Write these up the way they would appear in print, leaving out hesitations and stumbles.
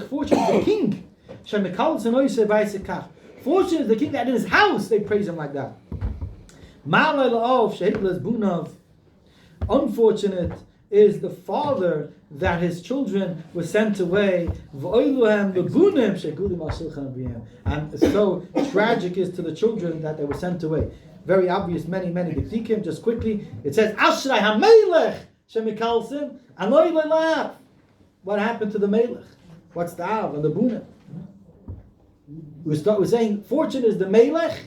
Fortunate is the king. Fortunate is the king that in his house they praise him like that. Unfortunate is the father that his children were sent away. And so tragic is to the children that they were sent away. Very obvious, many diktikim. Just quickly, it says, Ashrei HaMelech Shemikalsim and Loi Loi. What happened to the Melech? What's the Av and the Bunim? We're saying fortunate is the Melech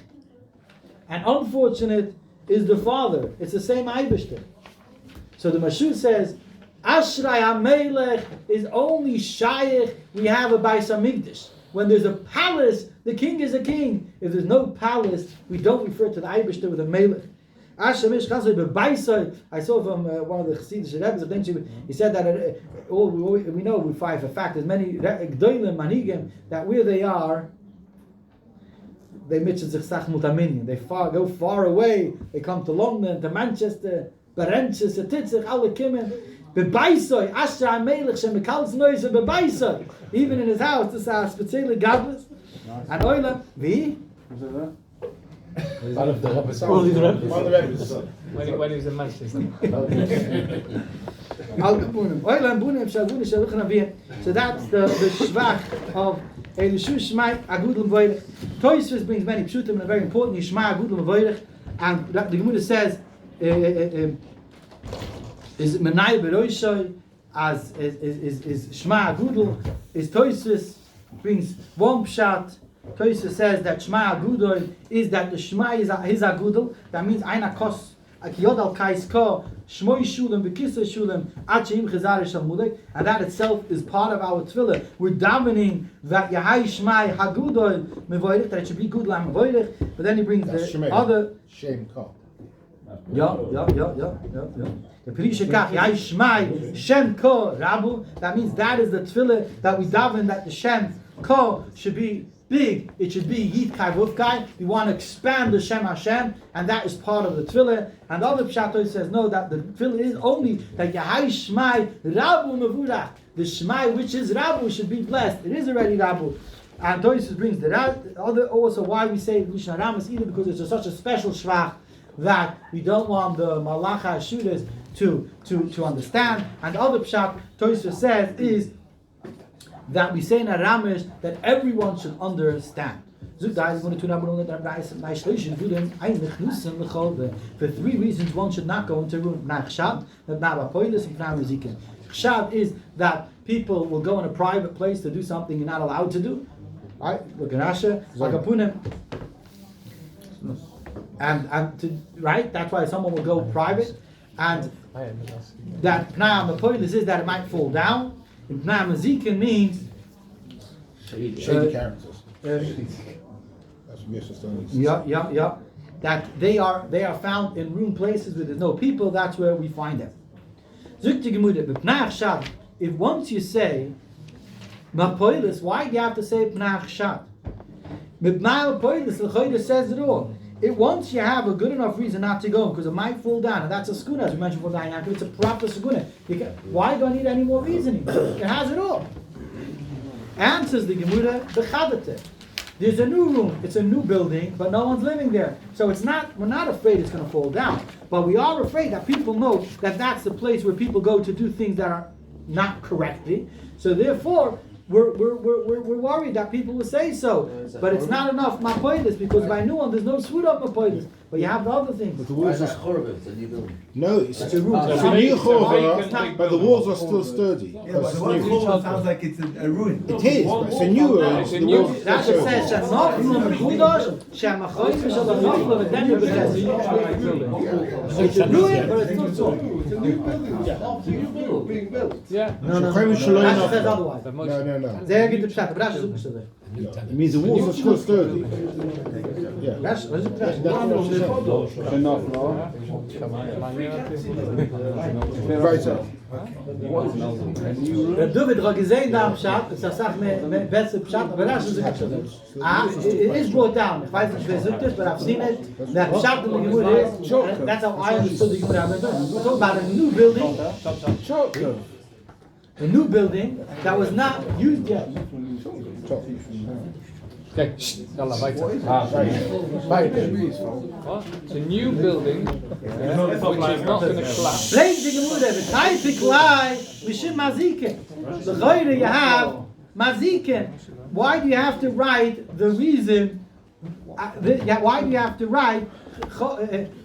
and unfortunate is the father. It's the same Eibishter. So the Mashur says, Ashrei HaMelech is only Shaykh. We have a Beis Hamikdash. When there's a palace, the king is a king. If there's no palace, we don't refer to the Eibishter with a Melech. I saw from one of the Chassidish Rebbes of Denshi, he said that we know we find for fact there's many Gdolim Manigim that where they are, they go far away. They come to London, to Manchester, Berentjes, to Titzig, alle Kimmen. Bebaisoi, Ashrei HaMelech Shemikalz Noise Bebaisoi. Even in his house, this is specifically godless. And Oila, wie? One of the Rebbes. When he was in Manchester. So that's the shvach of Elishu Shmai Agudel Voidich. Toysvis brings many pshutim and a very important Yishmai Agudel Voidich. And the Gemara says, is Menai Beroishoi as is Shma Agudel, is Toysvis brings one pshat. Toysvis says that Shma Agudel is that the Shma is his Agudel. That means Aina Kos Akiyod al Kais Ko Shmoi Shulam Bekisa Shulam Achim Chazarish Al Mulek, and that itself is part of our tefillah. We're davening that Yahai Shmai Hagudel Mevoirich, that it should be good lam Mevoirich. But then he brings the Shemay. Other Shem Ko. Yeah. The Pirisha Kach Yahai Shmai Shem Ko Rabu. That means that is the tefillah that we daven that the Shem Ko should be big. It should be Yid Kai Vuf Kai. We want to expand the Shem Hashem, and that is part of the tefillah. And the other pshat says no, that the tefillah is only that Yahai Shmai Rabu Mevurach. The Shmai which is Rabu should be blessed. It is already Rabu. And Toysus brings the other also why we say Lishon Ramas either because it's such a special shvach that we don't want the Malacha shooters to understand. And the other pshat Toysus says is that we say in Aramish that everyone should understand. For 3 reasons one should not go into room. Chshad is that people will go in a private place to do something you're not allowed to do. Right? Look at Rasha, right? That's why someone will go private, and that Pnai Mapoilis is that it might fall down. Pnai Mazikin means shady characters. That's misunderstanding. Yeah. That they are found in ruined places where there's no people. That's where we find them. If once you say Mapoilis, why do you have to say Pnai Chshad? Mapoilis, the Chodesh says it all. Once you have a good enough reason not to go, because it might fall down, and that's a skuna, as we mentioned for dying after, it's a proper skuna. Why do I need any more reasoning? It has it all. Answers the Gemara, the Chadate. There's a new room, it's a new building, but no one's living there. So we're not afraid it's going to fall down, but we are afraid that people know that that's the place where people go to do things that are not correctly. So therefore, we're worried that people will say so, but it's not enough mapoilis because by new one there's no sweet up mapoilis. But you have the other things. But the walls are it's a new building. no, it's a room. It's a new chorva, but the walls are still sturdy. Yeah, but the one chorva sounds like it's a ruin. It is, but it's a new room. The walls That's what it says. Shanov from Gudosh, Shamachoyim Shalom of then it's a ruin, but it's not so. It's a new building. Yeah. Being built. Yeah. No. That says otherwise. No. There get the pshat. But that's super. It means the walls are still sturdy. Yeah. That's what it says. David hat gesehen da am Pshat, es sagt mir besser Pshat, aber das ist nicht so. It is brought down. Ich weiß nicht, wer sagt das, but I've seen it. That Pshat in the Gemara is, that's how I understood the Gemara. We're talking about a new building. a new building that was not used yet. Okay, yalla, weiter. What? It's a new building, which is not going to collapse. Fragt die Gemüde, mit Teifig Lai, Mishim Maziken. The Chayre you have Maziken. Why do you have to write the reason? Why do you have to write?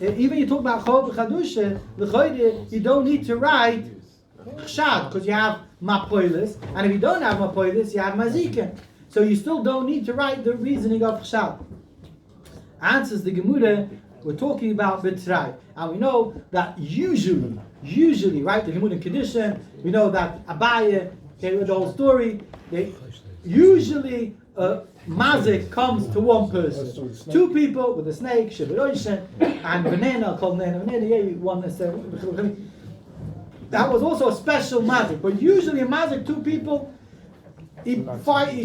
Even you talk about Chol Chadusha, the Chayre, you don't need to write Chshad because you have Mapoilis, and if you don't have Mapoilis, you have Maziken. So you still don't need to write the reasoning of Chshad. Answers the Gemara, we're talking about B'trai. And we know that usually, right, the Gemara condition, we know that Abaye, okay, with the whole story, usually Mazik comes to one person. Two people with a snake, Shiviroshen, and banana, called banana, one that was also a special Mazik. But usually a Mazik, two people, he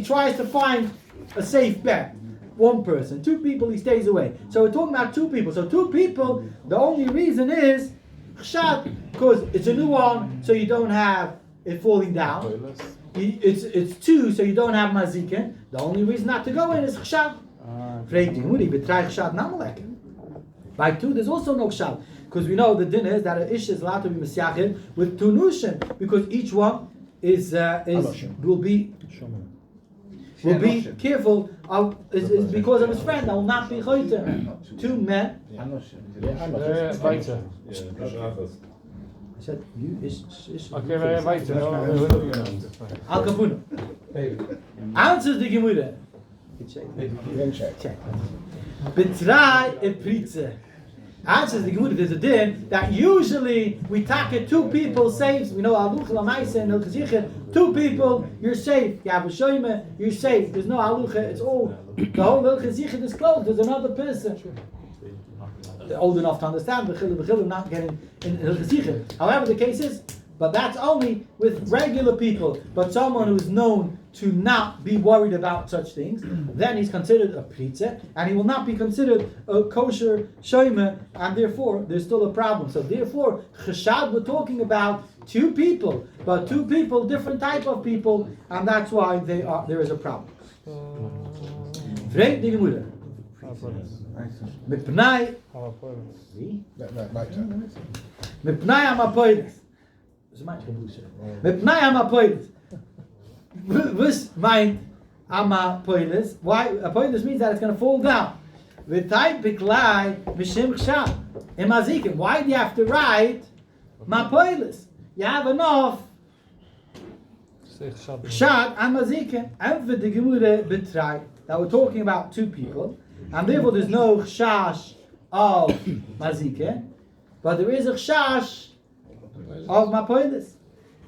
tries to find a safe bet. One person. Two people, he stays away. So we're talking about two people. So two people, the only reason is Chshad, because it's a new one, so you don't have it falling down. It's two, so you don't have Maziken. The only reason not to go in is Chshad. By two, there's also no Chshad. Because we know the din is that an ish is allowed to be Mesiachid with two Nushin, because each one will be careful of is because of his friend. I will not be choyter. Two men. Weiter. I said you is. Okay, weiter. Al Kapuno. Answers the Gemara. Check. Betrai e pritze. Answers the Gemara. There's a din that usually we tackle two people safe. We know Aluch Lamaisa and Hilchazichet. Two people, you're safe. You have a Shoyme, you're safe. There's no Alucha. It's all the whole Hilchazichet is closed. There's another person. They're old enough to understand. B'chil not getting in Hilchazichet. However, the case is, but that's only with regular people. But someone who's known to not be worried about such things, then he's considered a pritze, and he will not be considered a kosher shoyme, and therefore there's still a problem. So therefore, cheshad, we're talking about two people, but two people, different type of people, and that's why there is a problem. Vreit die Gemüde. Mipnai. Mipnai amapoides. Mipnai amapoides. This meint amapoides. Why? Apoides means that it's going to fall down. V'tai biklai mishim chshad. Imazikim. Why do you have to write mapoides? You have enough chshad and mazikim. And for the Gemara betrai that we're talking about two people, and therefore there's no chshash of mazikim, but there is a chshash of mapoides.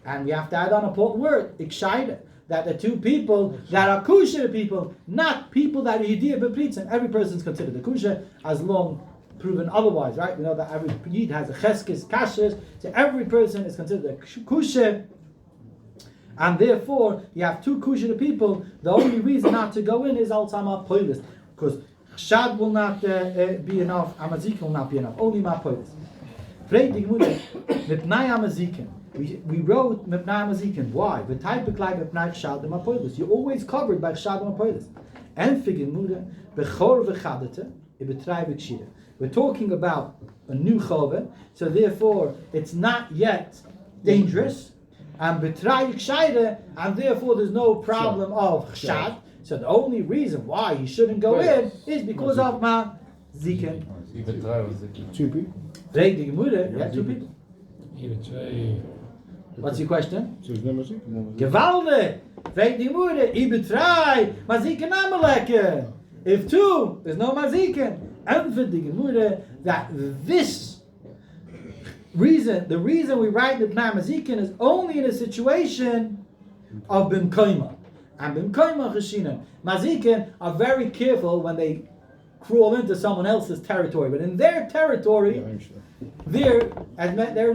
And we have to add on a important word, ikshayde, that the two people that are kusher people, not people that are yidiyah bepritzim. Every person is considered a kusher as long proven otherwise, right? We know that every yid has a cheskes, kashrus, so every person is considered a kusher, and therefore you have two kusher people. The only reason not to go in is alzama poilis, because chshad will not be enough, amazik will not be enough. Only ma poilis. Freit Gemüde mit nay amaziken. We wrote Mipnai Mazikin. Why? The type of like Mipnai Chshad and Mapoilis. You're always covered by Chshad and Mapoilis. And figin muda bechor v'chadete ibetrai v'kshira. We're talking about a new chove, so therefore it's not yet dangerous. And betrai v'kshira, and therefore there's no problem of Chshad. So the only reason why you shouldn't go in is because of Mazikin. Two people. Freit Gemüde. Yeah, two people. What's your question? Gewalde! Freit die Moeder, ibetrai, maziken amaleke. If two, there's no maziken. And for the Gemüde, that this reason, the reason we write the Bnei maziken is only in a situation of bimkoima. And bimkoima cheshina. Maziken are very careful when they crawl into someone else's territory. But in their territory, they're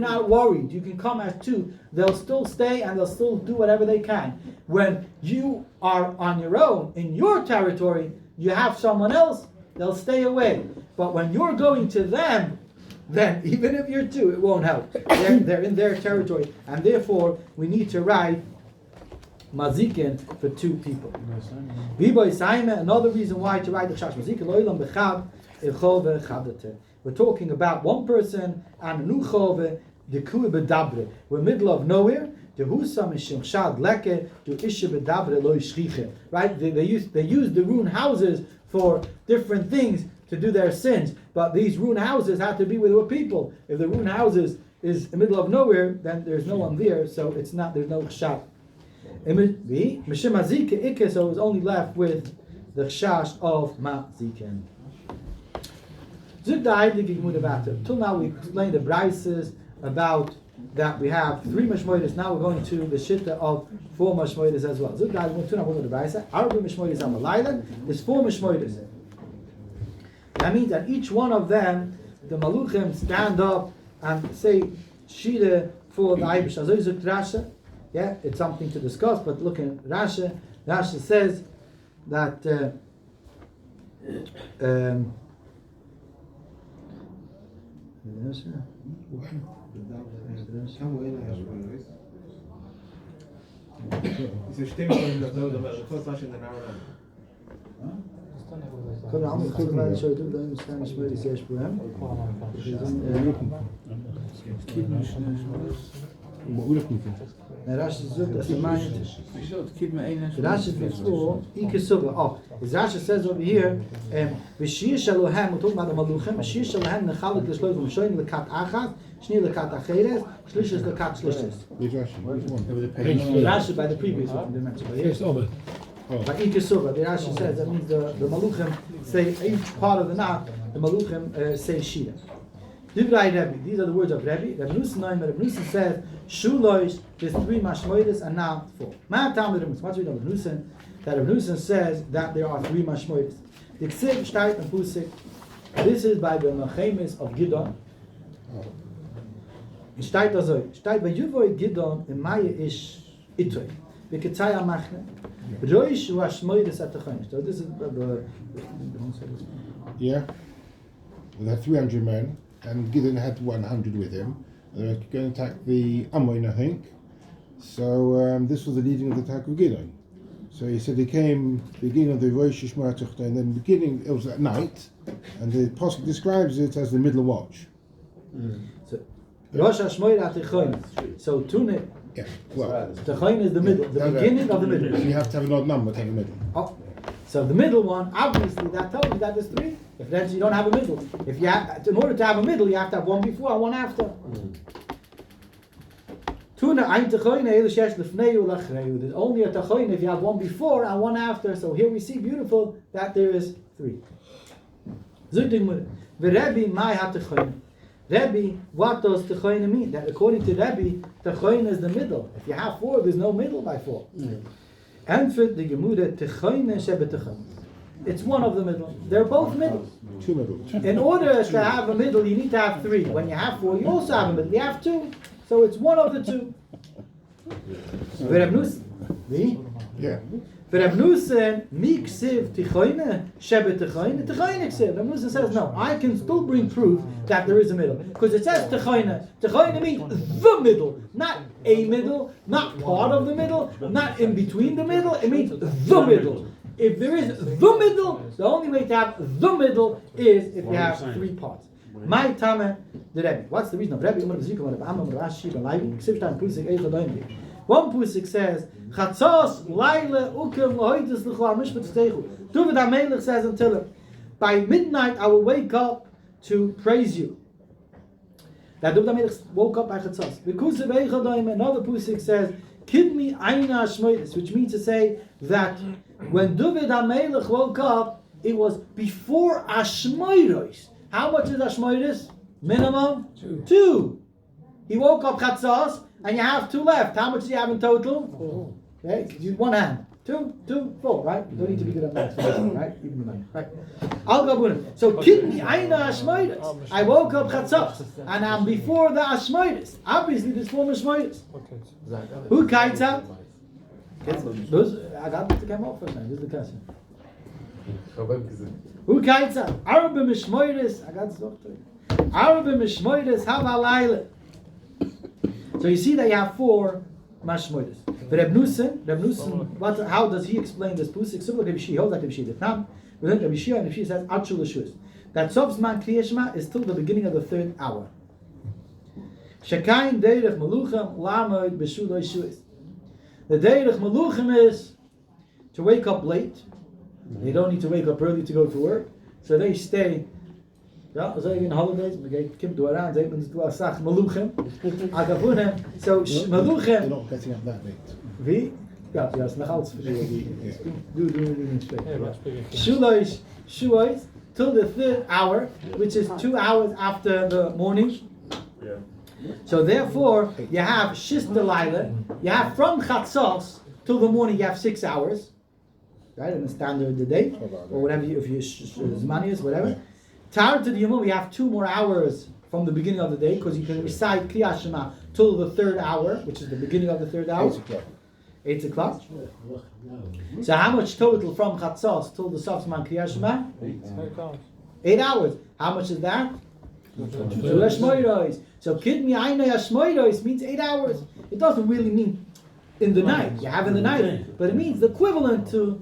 not worried. You can come as two. They'll still stay and they'll still do whatever they can. When you are on your own, in your territory, you have someone else, they'll stay away. But when you're going to them, then even if you're two, it won't help. They're in their territory, and therefore we need to write mazikin for two people. Another reason why to write the chash mazikin lo'ilam bechad ilchove chadate. We're talking about one person and a nuchove the kuh bedabre. We're middle of nowhere. The husam is shimshad leke to ishe bedabre lo yishchiche. Right? They use the ruined houses for different things to do their sins, but these ruined houses have to be where there were people. If the ruined houses is in the middle of nowhere, then there's no one there, so there's no chashash. So it's only left with the chashash of mazikin. Till now we explained the brises about that we have 3 mashmoides. Now we're going to the shitta of 4 mashmoides as well. There's 4 mashmoides. That means that each one of them, the maluchim stand up and say shira for the Eibush. Rasha, yeah, it's something to discuss. But look at Rasha. Rasha says that What we're looking for. Rashi says over here, V'shir Shalohem, we're talking about the Maluchim, V'shir Shalohem nechalik l'shloim v'shoyin l'kat achas, shni l'kat acheres, shlishis l'kat shlishis. Rashi by the previous one, they mentioned. By Ikesubah, the Rashi says, that means the Maluchim say, each part of the Nacht, the Maluchim say Shira. Divrei Rebbe, these are the words of Rebbe. Rebbe Nussen says, Shuloish, there's 3 mashmoides and now 4. Ma'atam Rebbe Nussen, what's we know Rebbe Nussen? That Rebbe Nussen says that there are 3 mashmoides. The Ksiv, Shtayt, and Pusik. This is by the Mechemes of Gidon. Shtayt Azoi. Shtayt by Yuvoi Gidon, in Maya ish Itoi. V'ketzai Amachne. Roish hu hashmoides at the Chodesh. So this is Yeah. We had 300 men, and Gideon had 100 with him. They were going to attack the Ammon, I think. So this was the leading of the attack of Gideon. So he said he came beginning of the Rosh Hashanah, and then beginning it was at night, and the Pasuk describes it as the middle watch. So Rosh Hashanah at the Chodesh. So Tunit. Yeah. Well, the Chodesh is the middle, the beginning of the middle. You have to have an odd number to have a middle. Oh. So the middle one, obviously, that tells you that there's 3. If that's you don't have a middle. If you have, in order to have a middle, you have to have one before and one after. There's only a tachoin if you have one before and one after. So here we see beautiful that there is 3. Rebbe, what does tachoin mean? That according to Rebbe, tachoin is the middle. If you have 4, there's no middle by 4. Entfit the gemude techoine shebe techoine. It's one of the middle. They're both middle. 2 middles. In order to have a middle, you need to have 3. When you have 4, you also have a middle. You have 2, so it's one of the 2. Yeah. Reb Nussen, miksiv tichoine shebe techoine techoine ksiv. Reb Nussen says no. I can still bring proof that there is a middle because it says techoine. Techoine means the middle, not a middle, not part of the middle, not in between the middle. It means the middle. If there is the middle, the only way to have the middle is if you have 3 parts. My tame the Rebbe. What's the reason of Rebbe? One pusik says, Chatzos laile ukem lohoitis l'chlar mishpat stechu. David HaMelech says until him, by midnight I will wake up to praise you. That David HaMelech woke up by Chatzos. Because of Eichadoim, another pusik says, Kidmi aina shmoidis, which means to say that when David HaMelech woke up, it was before Ashmoiros. How much is Ashmoiros? Minimum 2. He woke up Chatzos, and you have 2 left. How much do you have in total? 4. Okay, use one hand. 2, 4, right? You don't need to be good at math, right? Even the money, right? I'll go with it. So, Kidmi aina Ashmoiros. I woke up Chatzos, and I'm before the Ashmoiros. Obviously, there's 4 Ashmoiros. Who kites out? I got to come up first, man. This is the question. Who kites out? Arba Mishmoiris. I got to talk to you. Arba Mishmoides Havalayla. So you see that you have 4 Mashmoides. But Reb Nussen, how does he explain this pusik? So Reb Shi holds like Reb Shi. We learned Reb Shi, and Reb Shi says Achul Leshus. That Sof Zman Kriyas Shema is till the beginning of the 3rd hour. Shekayin Deirech Meluchem Lamoid B'Shul Leshus. The Deirech Meluchem is to wake up late. They don't need to wake up early to go to work, so they stay. Ja, so in holidays, we get kim do around, they do a sach Meluchem. Agavunem. So Meluchem. They're not getting up that late. Wie? Ja, ja, is nog alles verschillend. Do niet Yeah, Shulois till the 3rd hour, which is 2 hours after the morning. Yeah. So therefore, you have Shis Delilah, you have from Chatzos till the morning, you have 6 hours, right, in the standard of the day, or whatever, if you Zmanius, whatever. Tar to the Yomim, we have 2 more hours from the beginning of the day, because you can recite Kriyas Shema till the 3rd hour, which is the beginning of the 3rd hour. 8 o'clock. So how much total from Chatzos till the Sof Zman Kriyas Shema? 8 hours. How much is that? 2 Hashmoiros. So Kidmi Ainei Hashmoiros means 8 hours. It doesn't really mean in the night. You have in the night, but it means the equivalent to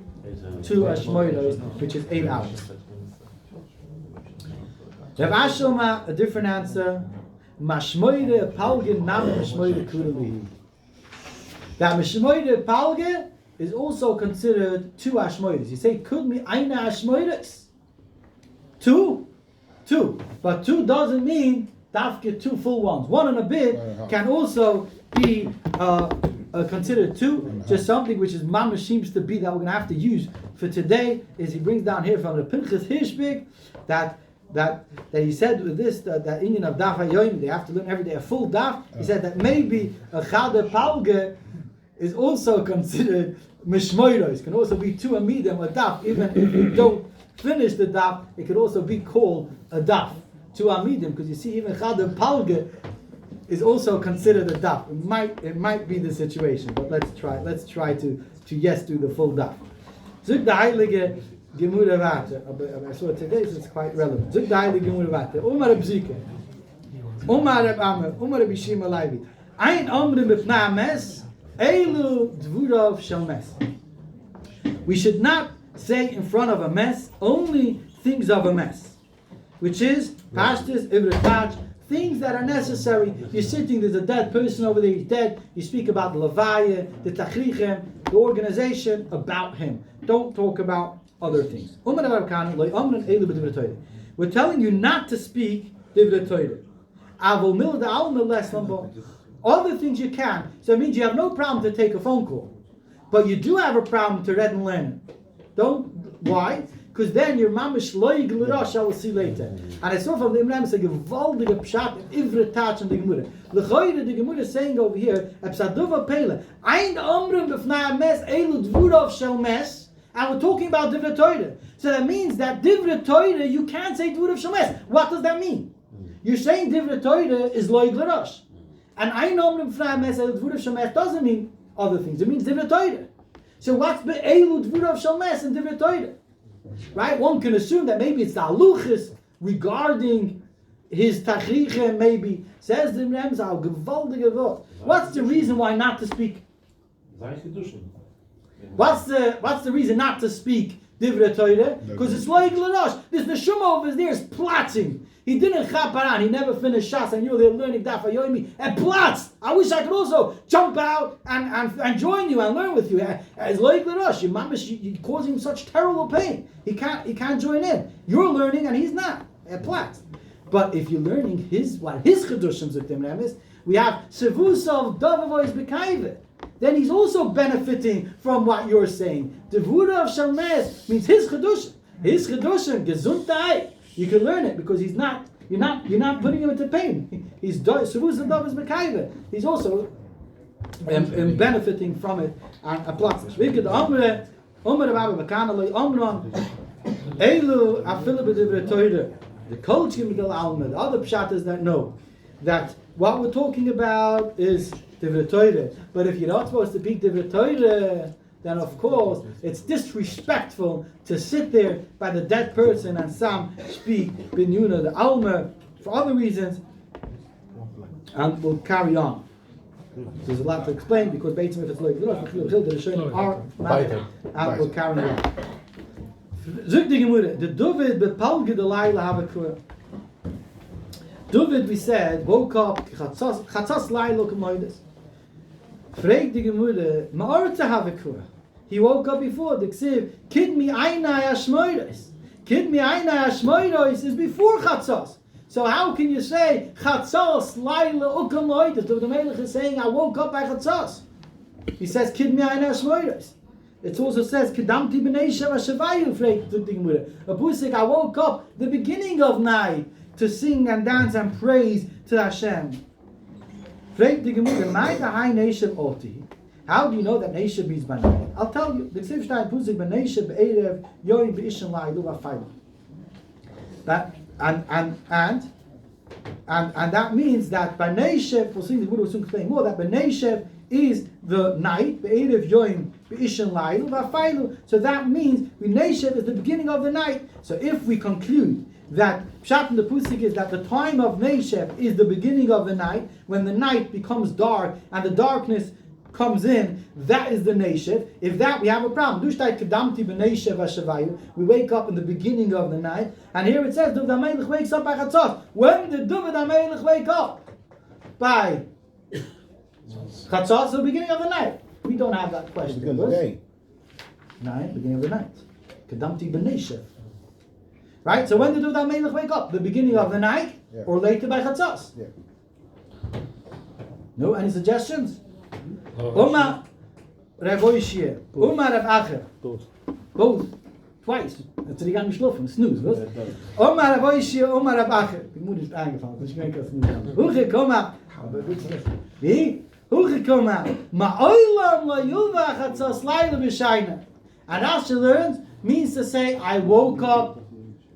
2 Hashmoiros, which is 8 hours. Rav Ashoma, a different answer. Mashmoide Palgin Nam Mashmoide Kurali. That Mashmoide Palge is also considered 2 Hashmoides. You say, could me Aina Hashmoides? 2? 2. But 2 doesn't mean Dafke 2 full ones. 1 and a bit can also be considered 2. Just something which is mamash seems to be that we're going to have to use for today is he brings down here from the Pinchas Hirschbig that he said with this that Indian of Daf HaYomi, they have to learn every day a full daf. He said that maybe a Chade Palge is also considered Mishmoiros. Can also be 2 amidim, a daf. Even if you don't finish the daf, it could also be called a daf. 2 amidim, because you see even Chade Palge is also considered a daf. It might be the situation, but let's try to yes do the full daf. Zug the Heilige Gemura Vate. I saw it today, so it's quite relevant. Zug the Heilige Gemura Vate. Umar Reb Zike. Umar Reb Amer. Umar Reb Shima Leivi. Ein Omrim B'Pna Mes. Eilu Dvurav Shel Mes. We should not say in front of a mess only things of a mess, which is pashtus, ivrataj, things that are necessary. You're sitting, there's a dead person over there, he's dead. You speak about the levaya, the tachrichem, the organization, about him. Don't talk about other things. We're telling you not to speak divrei Torah. Other things you can. So it means you have no problem to take a phone call, but you do have a problem to read and learn. Why? Because then your mamish loy glurash, I will see later. And I saw from the Imram it's a gewaldige pshat ivre touch in the Gemara. L'choyre the Gemara is saying over here, Epsaduva Pele, Ein Omrim B'fnai Mes Elu Dvurav Shel Mes, and we're talking about divrei Torah. So that means that divrei Torah you can't say Dvurav Shel Mes. What does that mean? You're saying divrei Torah is loy glurash, and Ein Omrim B'fnai Mes Elu Dvurav Shel Mes doesn't mean other things. It means divrei Torah. So what's Elu Dvurav Shel Mes and divrei Torah? Right? One can assume that maybe it's the haluchas regarding his tachrichem, maybe. Says the Remzal, gewaldige Wort. What's the reason why not to speak? What's the reason not to speak divrei Torah? Because it's like l'rosh. This neshama over there is plotting. He didn't chaparan. He never finished shas, and you they're learning daf hayomi and plots. I wish I could also jump out and join you and learn with you. It's like l'rosh. You're causing him such terrible pain. He can't join in. You're learning and he's not. Plots. But if you're learning his chedushim zuktim is, we have sevusov davavois bekayve. Then he's also benefiting from what you're saying. Devura of Shalmes means his chedushim. His chedushim gesundheit. You can learn it because you're not putting him into pain. He's sevusov davavois bekayve. He's also benefiting from it and applies. The coach the other pshatas that know that what we're talking about is divrei Torah. But if you're not supposed to speak divrei Torah, then of course it's disrespectful to sit there by the dead person and some speak bin Yuna the Alma for other reasons, and we'll carry on. There's a lot to explain because Beit Mitzvah like the Rishonim are matter, and we'll carry on. Zuk the Gemara, the David bepalge the Laila have a kura. David, we said, woke up chatzas Laila k'moedes. Frag the Gemara, ma'arta have a kura. He woke up before the Ksiv. Kid mi aynai ashmoides. Kid mi aynai ashmoides is before chatzas. So how can you say chatzas laila ukamoides? The Melech is saying I woke up by chatzas. He says kid mi aynai ashmoides. It also says kedamti b'nei sheva shevayu. A pusik I woke up the beginning of night to sing and dance and praise to Hashem. Frag the Gemara, mai da'hai neishav oti. How do you know that Neisha means by night? I'll tell you. The Ksiv Shtayim Pusik b'Neisha b'Erev Yomi b'Ishan La'ilu v'Faylu. That and that means that by Neisha, we'll see the Buddha will soon explain more. That by Neisha is the night b'Erev Yomi b'Ishan La'ilu v'Faylu. So that means Neisha is the beginning of the night. So if we conclude that Pshat in the Pusik is that the time of Neisha is the beginning of the night, when the night becomes dark and the darkness comes in, that is the Neishev. If that, we have a problem. We wake up in the beginning of the night, and here it says David HaMelech wakes up by Chatzos. When did David HaMelech wake up? By Chatzos, the beginning of the night. We don't have that question. Beginning of the day. Night, beginning of the night. Kedamti b'Neishev. Right? So when did David HaMelech wake up? The beginning of the night, or later by Chatzos? Yeah. No? Any suggestions? Oma Rav Oishia, Oma Rav Acher. Both. Twice. That's die gaan geschlafen. Snooze, was? Oma Rav Oishia, Oma Rav Acher. Die moeder is aangevallen, dus ik denk dat snooze. Hoe gekomen? Wie? Hoe gekomen? Ma oilam la yuva chatzos laila b'shayna. And Rashi learns means to say, I woke up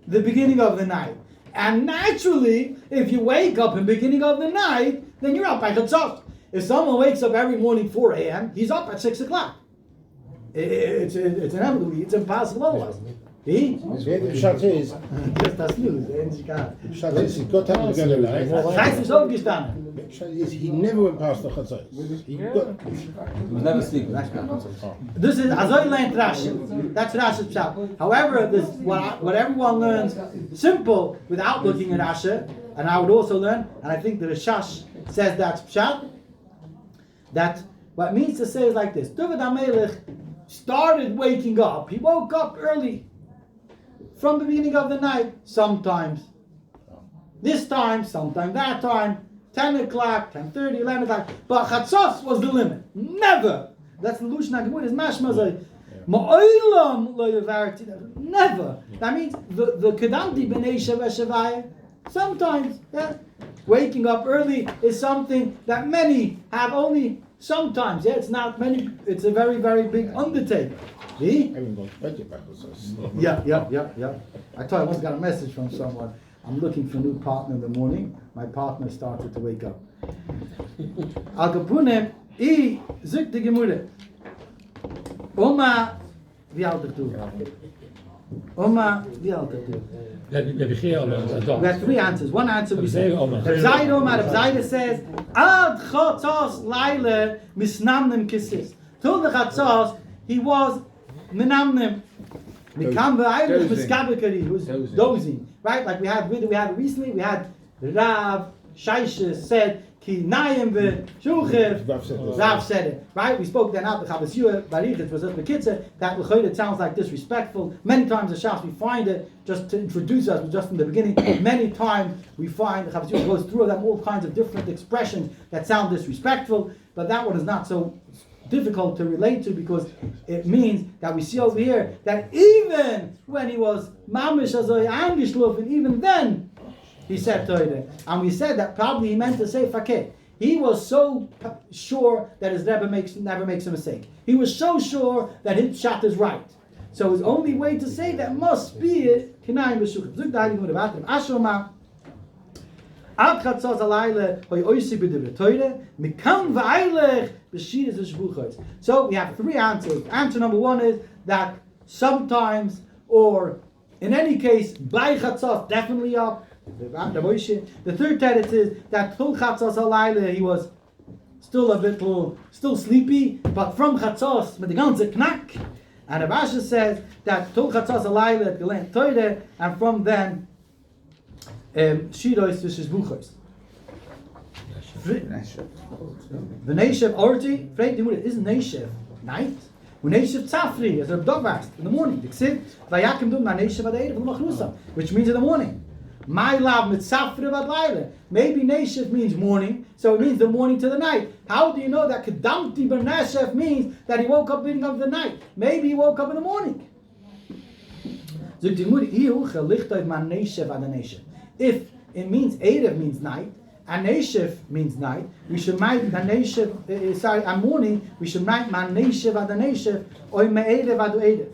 the beginning of the night. And naturally, if you wake up in the beginning of the night, then you're up by chatzos. If someone wakes up every morning 4 a.m., he's up at 6 o'clock. It's inevitable. It's impossible otherwise. The Pshat is, Just das news. the Pshat is, he got up together. Scheiß ist aufgestanden. The Pshat is, he never went past the Chatzos. He got. He was never sleeping. This is Azoy learned Rashi. That's Rashi's Pshat. However, this what everyone learns simple without looking at Rashi, and I would also learn, and I think the Rishash says that's Pshat. That what it means to say is like this: David HaMelech started waking up. He woke up early from the beginning of the night. Sometimes this time, sometimes that time. 10 o'clock, 10:30, 11 o'clock. But Chatzos was the limit. Never. That's the Lushna Gemara. Is mashma ma'olam lo yavarti. Never. That means the kedamti b'nei sheva shevaya. Sometimes, yeah. Waking up early is something that many have only sometimes. Yeah, it's not many. It's a very, very big undertaking. See? I haven't gone to bed yet back with us. Yeah. I told you, I once got a message from someone. I'm looking for a new partner in the morning. My partner started to wake up. Al kapunem I zuk de gemoede. Oma, wie altijd toe? Oma, wie altijd toe? We have 3 answers. One answer we say. Reb Zayda says, Ad chatzos laila misnamnem kisis. Till the chatzos, he was minamnem. He was dozing. Right? Like we had recently, we had Rav Shaisha said, Ki Nayim v'shuchev. Rav said it. Right? We spoke then out the Chavasiyah, Barichet was the Kitzah, that it sounds like disrespectful. Many times in Shas we find it, just to introduce us, just from the beginning, many times we find the Chavasiyah goes through them all kinds of different expressions that sound disrespectful, but that one is not so difficult to relate to because it means that we see over here that even when he was mamish azoy angeschlafen, even then he said Toide. And we said that probably he meant to say fakir. He was so sure that his Rebbe never makes a mistake. He was so sure that his shot is right. So his only way to say that must be it. Kinayim b'shuchim. Zuk da'adim u'devatim. Ashoma. Ad chatzos alayla hoy oisi b'divrei Torah mikam v'aylech b'shiras v'shbuchos. So we have 3 answers. Answer number 1 is that sometimes, or in any case, by chatzos, definitely up. The third teretz is that Kol Chatzos Halayla he was still a bit still sleepy, but from Chatzos with the ganze knack. And Rav Asher says that Kol Chatzos Halayla gelernt Torah, and from then Shiros v'Shis Buchos. The Neshev Orti, Freit Dimur is Neshev night. When Neshev Tzafri is a dogvast in the morning. Vayakim dum Neshev Adayir which means in the morning. My love mit Tzafri Vadlayla. Maybe Neshev means morning, so it means the morning to the night. How do you know that Kedamti Ben Neshev means that he woke up beginning of the night? Maybe he woke up in the morning. If it means Erev means night, and Neshev means night, we should write Neshev, and morning, we should write Man Neshev ad Neshev, or Me'erev ad Erev.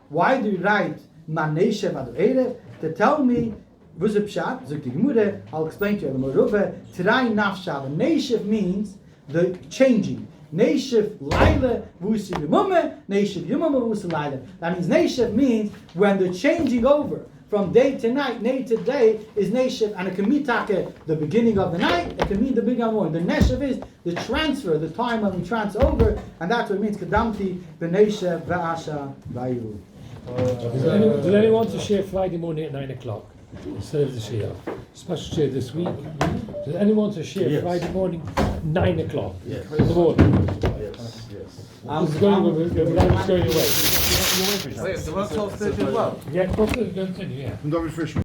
Why do you write Man Neshev ad Erev? To tell me, Vuzipshat, Zuk the Gemara, I'll explain to you, the Moruva, Tirai Nafshah. Neshev means the changing. Neshev Laila Vusi Yumama, Neshev Yumama Vusi Laila. That means Neshev means when the changing over from day to night to day is Neshev, and it can mean the beginning of the night, it can mean the beginning of the morning. The Neshev is the transfer, the time when we transfer over, and that's what it means, Kedamti, B'Neshev, V'Asha, V'Ayilu. Does anyone want to share Friday morning at 9 o'clock instead of the share? Special share this week. Does anyone want to share Friday morning 9 o'clock in the morning? This is going away. Wait, the workshop's Thursday as well? Yeah, of course it's going to continue, yeah. From David Frischman.